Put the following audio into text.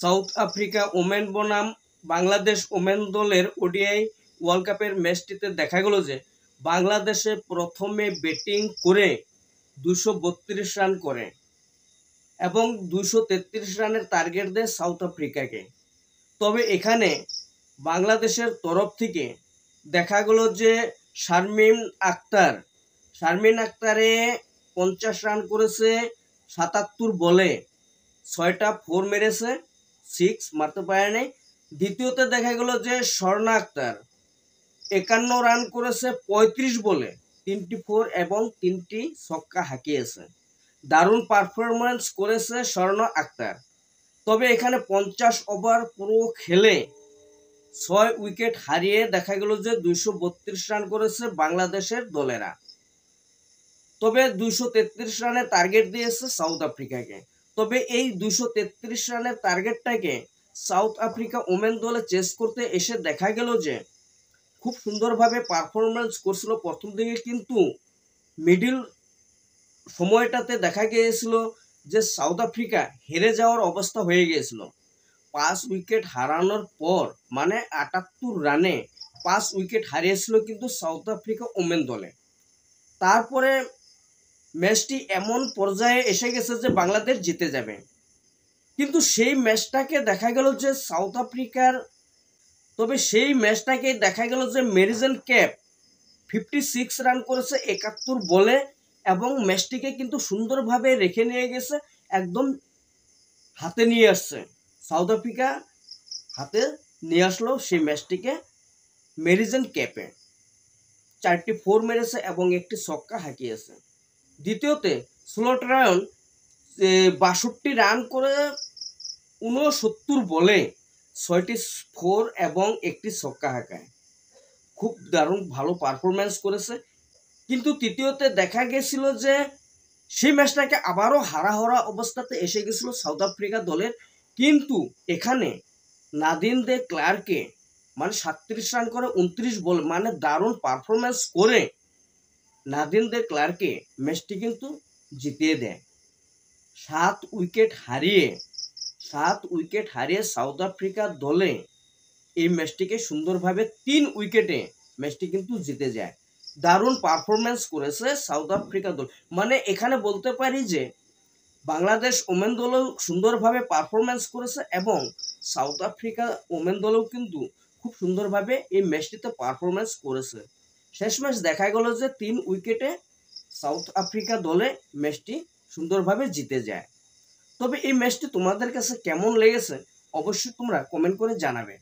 South Africa women বনাম Bangladesh women দলের ODI world কাপের ম্যাচটিতে দেখা গেল যে বাংলাদেশে প্রথমে ব্যাটিং করে 232 রান করে এবং 233 রানের টার্গেট দেয় সাউথ আফ্রিকাকে। তবে এখানে বাংলাদেশের তরফ থেকে দেখা গেল যে শারমিন আক্তারে 50 রান করেছে 77 বলে, 6টা 4 মেরেছে, 6 মারতে পারে নাই। দ্বিতীয়তে দেখা গেল যে স্বর্ণা আক্তার 51 রান করেছে 35 বলে, 3টি 4 এবং 3টি ছক্কা হাঁকিয়েছে। দারুণ পারফরমেন্স করেছে স্বর্ণা আক্তার। তবে এখানে 50 ওভার পুরো খেলে 6 উইকেট হারিয়ে দেখা গেল যে 232 রান করেছে বাংলাদেশের দলেরা। তবে 233 রানের টার্গেট দিয়েছে সাউথ আফ্রিকাকে। তবে এই 233 রানের টার্গেটটাকে সাউথ আফ্রিকা ওমেন দলে চেস করতে এসে দেখা গেল যে খুব সুন্দরভাবে পারফরমেন্স করছিল প্রথম দিকে, কিন্তু মিডিল সময়টাতে দেখা গিয়েছিল যে সাউথ আফ্রিকা হেরে যাওয়ার অবস্থা হয়ে গিয়েছিল। 5 উইকেট হারানোর পর মানে 78 রানে 5 উইকেট হারিয়েছিল কিন্তু সাউথ আফ্রিকা ওমেন দলে। তারপরে ম্যাচটি এমন পর্যায়ে এসে গেছে যে বাংলাদেশ জিতে যাবে, কিন্তু সেই ম্যাচটাকে দেখা গেল যে সাউথ আফ্রিকার মেরিজেন ক্যাপ 56 রান করেছে 71 বলে এবং ম্যাচটিকে কিন্তু সুন্দরভাবে রেখে নিয়ে গেছে, একদম হাতে নিয়ে আসছে। সাউথ আফ্রিকা হাতে নিয়ে আসলো সেই ম্যাচটিকে মেরিজেন ক্যাপে, 4টি 4 মেরেছে এবং একটি ছক্কা হাঁকিয়েছে। দ্বিতীয়তে স্লোটরায়ন 62 রান করে 69 বলে 6টি 4 এবং একটি ছক্কা হাঁকায়, খুব দারুণ ভালো পারফরমেন্স করেছে। কিন্তু তৃতীয়তে দেখা গেছিল যে সেই ম্যাচটাকে আবারও হারা অবস্থাতে এসে গেছিল সাউথ আফ্রিকা দলের, কিন্তু এখানে নাদিন দে ক্লার্কে মানে 37 রান করে 29 বল মানে দারুণ পারফরমেন্স করে নাদিন দে ক্লার্কে ম্যাচটি কিন্তু জিতিয়ে দেয়। 7 উইকেট হারিয়ে সাউথ আফ্রিকা দলে এই ম্যাচটিকে সুন্দরভাবে 3 উইকেটে ম্যাচটি কিন্তু জিতে যায়। দারুণ পারফরমেন্স করেছে সাউথ আফ্রিকা দল। মানে এখানে বলতে পারি যে বাংলাদেশ ওমেন দলও সুন্দরভাবে পারফরমেন্স করেছে এবং সাউথ আফ্রিকা ওমেন দলও কিন্তু খুব সুন্দরভাবে এই ম্যাচটিতে পারফরমেন্স করেছে। শেষমেশ দেখা গেল যে 3 উইকেটে সাউথ আফ্রিকা দলে ম্যাচটি সুন্দরভাবে জিতে যায়। তবে এই ম্যাচটি তোমাদের কাছে কেমন লেগেছে অবশ্যই তোমরা কমেন্ট করে জানাবে।